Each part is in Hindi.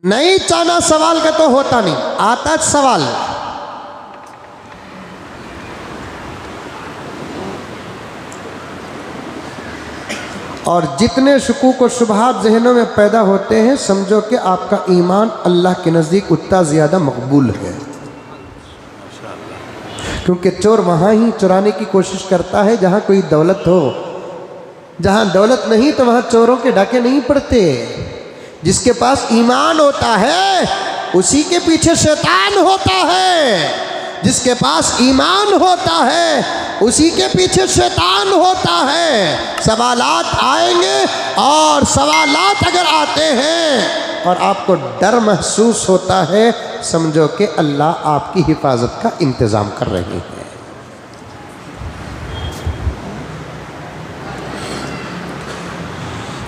नहीं चाहना सवाल का तो होता नहीं, आता सवाल। और जितने शकूक और शुबहात जहनों में पैदा होते हैं, समझो कि आपका ईमान अल्लाह के नज़दीक उतना ज़्यादा मकबूल है। क्योंकि चोर वहाँ ही चुराने की कोशिश करता है जहाँ कोई दौलत हो। जहाँ दौलत नहीं तो वहाँ चोरों के डाके नहीं पड़ते। जिसके पास ईमान होता है उसी के पीछे शैतान होता है। जिसके पास ईमान होता है उसी के पीछे शैतान होता है। सवालात आएंगे और सवालात अगर आते हैं और आपको डर महसूस होता है, समझो कि अल्लाह आपकी हिफाजत का इंतज़ाम कर रहे हैं।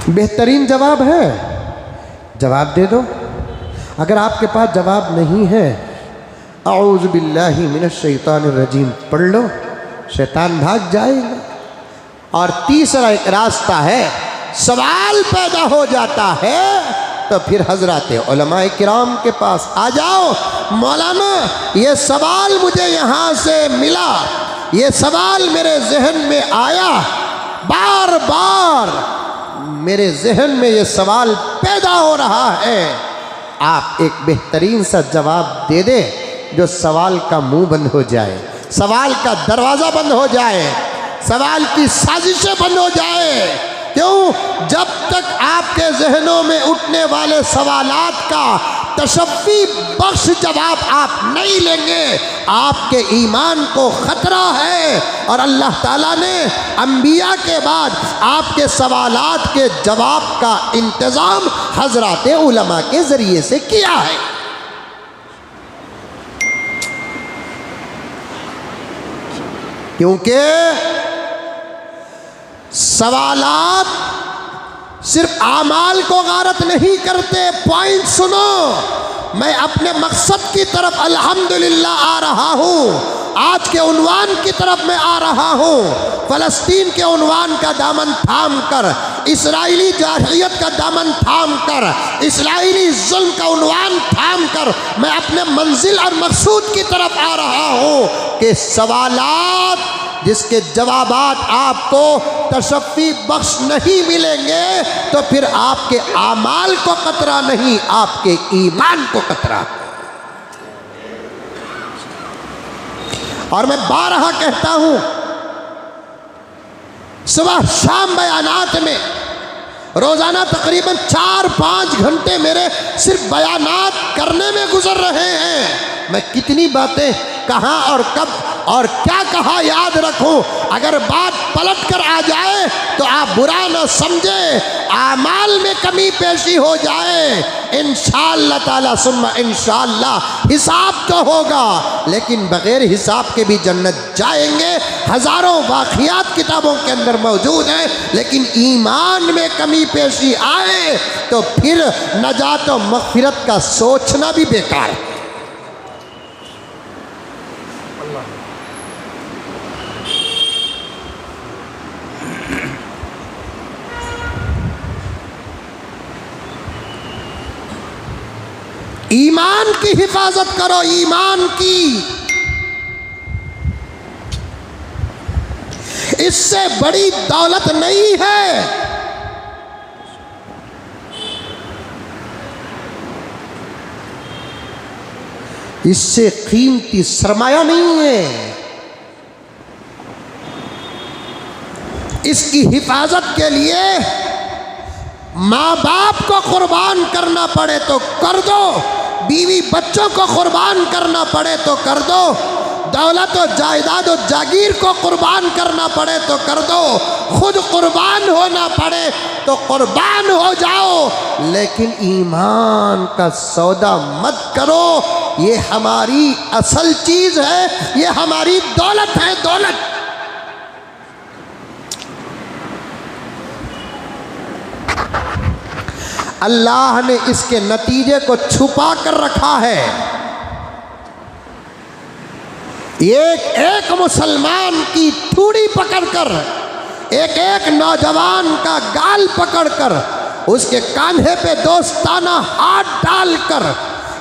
बेहतरीन जवाब है, जवाब दे दो। अगर आपके पास जवाब नहीं है, औज़ु बिल्लाहि मिनश शैतानिर रजीम पढ़ लो, शैतान भाग जाएगा। और तीसरा एक रास्ता है, सवाल पैदा हो जाता है तो फिर हजरत उलमाए किराम के पास आ जाओ। मौलाना ये सवाल मुझे यहाँ से मिला, ये सवाल मेरे जहन में आया, बार बार मेरे जहन में ये सवाल पैदा हो रहा है। आप एक बेहतरीन सा जवाब दे दे जो सवाल का मुंह बंद हो जाए, सवाल का दरवाज़ा बंद हो जाए, सवाल की साजिशें बंद हो जाए। क्यों? जब तक आपके जहनों में उठने वाले सवालात का तशफ़ी बख्श जवाब आप नहीं लेंगे, आपके ईमान को ख़तरा है। और अल्लाह ताला ने अंबिया के बाद आपके सवालात के जवाब का इंतज़ाम हज़रात उलमा के ज़रिए से किया है। क्योंकि सवालात सिर्फ आमाल को गारत नहीं करते। पॉइंट सुनो, मैं अपने मकसद की तरफ अल्हम्दुलिल्लाह आ रहा हूँ। आज के उन्वान की तरफ मैं आ रहा हूँ। फ़लस्तीन के उन्वान का दामन थाम कर, इसराइली जारहियत का दामन थाम कर, इसराइली जुल्म का उन्वान थाम कर मैं अपने मंजिल और मकसूद की तरफ आ रहा हूँ कि सवालात जिसके जवाबात आपको तशफ़ी बख्श नहीं मिलेंगे तो फिर आपके आमाल को खतरा नहीं, आपके ईमान को खतरा है। और मैं बारहा कहता हूँ, सुबह शाम बयानात में रोज़ाना तकरीबन 4-5 घंटे मेरे सिर्फ बयानात करने में गुजर रहे हैं। मैं कितनी बातें कहाँ और कब और क्या कहा याद रखूं। अगर बात पलट कर आ जाए तो आप बुरा न समझे, आमाल में कमी पेशी हो जाए, इंशाअल्लाह ताला सुम्मा इंशाअल्लाह हिसाब तो होगा, लेकिन बग़ैर हिसाब के भी जन्नत जाएंगे। हज़ारों वाक़ियात किताबों के अंदर मौजूद हैं, लेकिन ईमान में कमी पेशी आए तो फिर नजात व मग़फ़िरत का सोचना भी बेकार है। ईमान की हिफाजत करो, ईमान की। इससे बड़ी दौलत नहीं है। इससे कीमती सरमाया नहीं है। इसकी हिफाजत के लिए माँ बाप को कुर्बान करना पड़े तो कर दो, बीवी बच्चों को कुर्बान करना पड़े तो कर दो, दौलत और जायदाद और जागीर को कुर्बान करना पड़े तो कर दो, खुद कुर्बान होना पड़े तो कुर्बान हो जाओ, लेकिन ईमान का सौदा मत करो। ये हमारी असल चीज़ है, ये हमारी दौलत है, दौलत। अल्लाह ने इसके नतीजे को छुपा कर रखा है। एक एक मुसलमान की ठूड़ी पकड़कर, एक एक नौजवान का गाल पकड़कर उसके कांधे पे दोस्ताना हाथ डालकर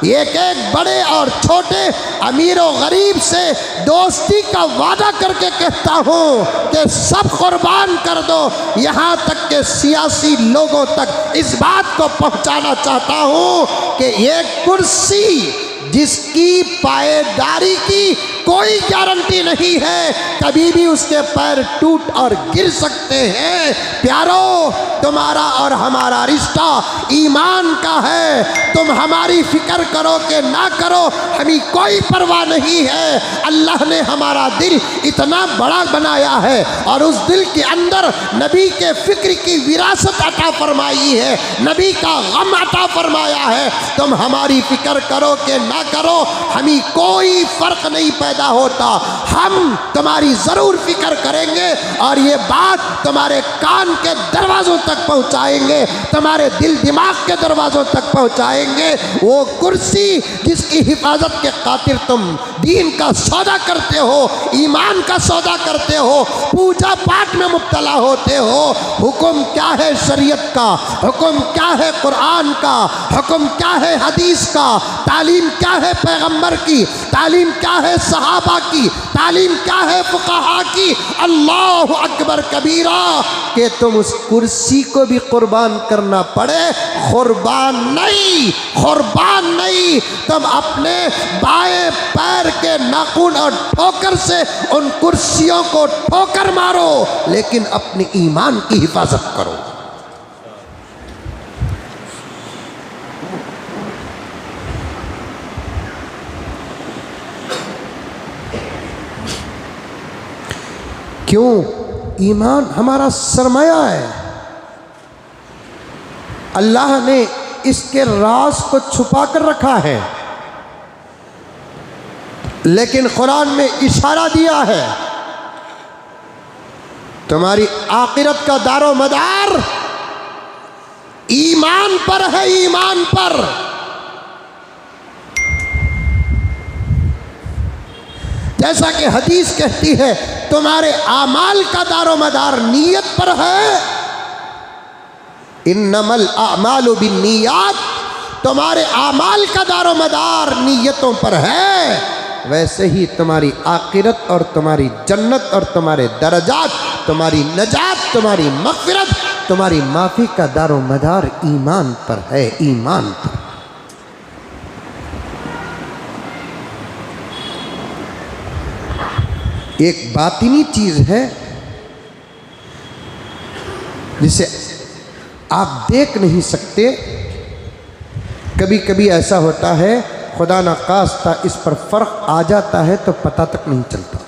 एक एक बड़े और छोटे अमीर और गरीब से दोस्ती का वादा करके कहता हूँ कि सब कुर्बान कर दो। यहाँ तक के सियासी लोगों तक इस बात को पहुँचाना चाहता हूँ कि एक कुर्सी जिसकी पायेदारी की कोई गारंटी नहीं है, कभी भी उसके पैर टूट और गिर सकते हैं। प्यारो, तुम्हारा और हमारा रिश्ता ईमान का है। तुम हमारी फिक्र करो कि ना करो, हमें कोई परवाह नहीं है। अल्लाह ने हमारा दिल इतना बड़ा बनाया है और उस दिल के अंदर नबी के फिक्र की विरासत अता फरमाई है, नबी का गम अता फरमाया है। तुम हमारी फिक्र करो कि ना करो, हमें कोई फर्क नहीं पैदा होता। हम तुम्हारी जरूर फिक्र करेंगे और ये बात तुम्हारे कान के दरवाजों तक पहुंचाएंगे, तुम्हारे दिल दिमाग के दरवाजों तक पहुंचाएंगे। वो कुर्सी जिसकी हिफाजत के खातिर तुम दीन का सौदा करते हो, ईमान का सौदा करते हो, पूजा पाठ में मुब्तला होते हो। हुक्म क्या है शरीयत का, हुक्म क्या है कुरान का, हुक्म क्या है हदीस का, तालीम क्या है पैगंबर की, तालीम क्या है सहाबा की, तालीम क्या है फुक़हा की। अल्लाह अकबर कबीरा कि तुम उस कुर्सी को भी कुर्बान करना पड़े, कुर्बान नहीं, कुर्बान नहीं। तुम अपने बाएं पैर के नाखून और ठोकर से उन कुर्सियों को ठोकर मारो, लेकिन अपने ईमान की हिफाजत करो। क्यों? ईमान हमारा सरमाया है। अल्लाह ने इसके राज को छुपा कर रखा है, लेकिन कुरान में इशारा दिया है तुम्हारी आखिरत का दारो मदार ईमान पर है, ईमान पर। जैसा कि हदीस कहती है तुम्हारे आमाल का दारो मदार नीयत पर है। इन्नमल आमालु बिन्नियात, तुम्हारे आमाल का दारो मदार नीयतों पर है। वैसे ही तुम्हारी आखिरत और तुम्हारी जन्नत और तुम्हारे दरजात, तुम्हारी नजात, तुम्हारी मग़फ़िरत, तुम्हारी माफ़ी का दारो मदार ईमान पर है, ईमान पर। एक बातिनी चीज़ है जिसे आप देख नहीं सकते। कभी कभी ऐसा होता है, खुदा न खास्ता इस पर फ़र्क आ जाता है तो पता तक नहीं चलता।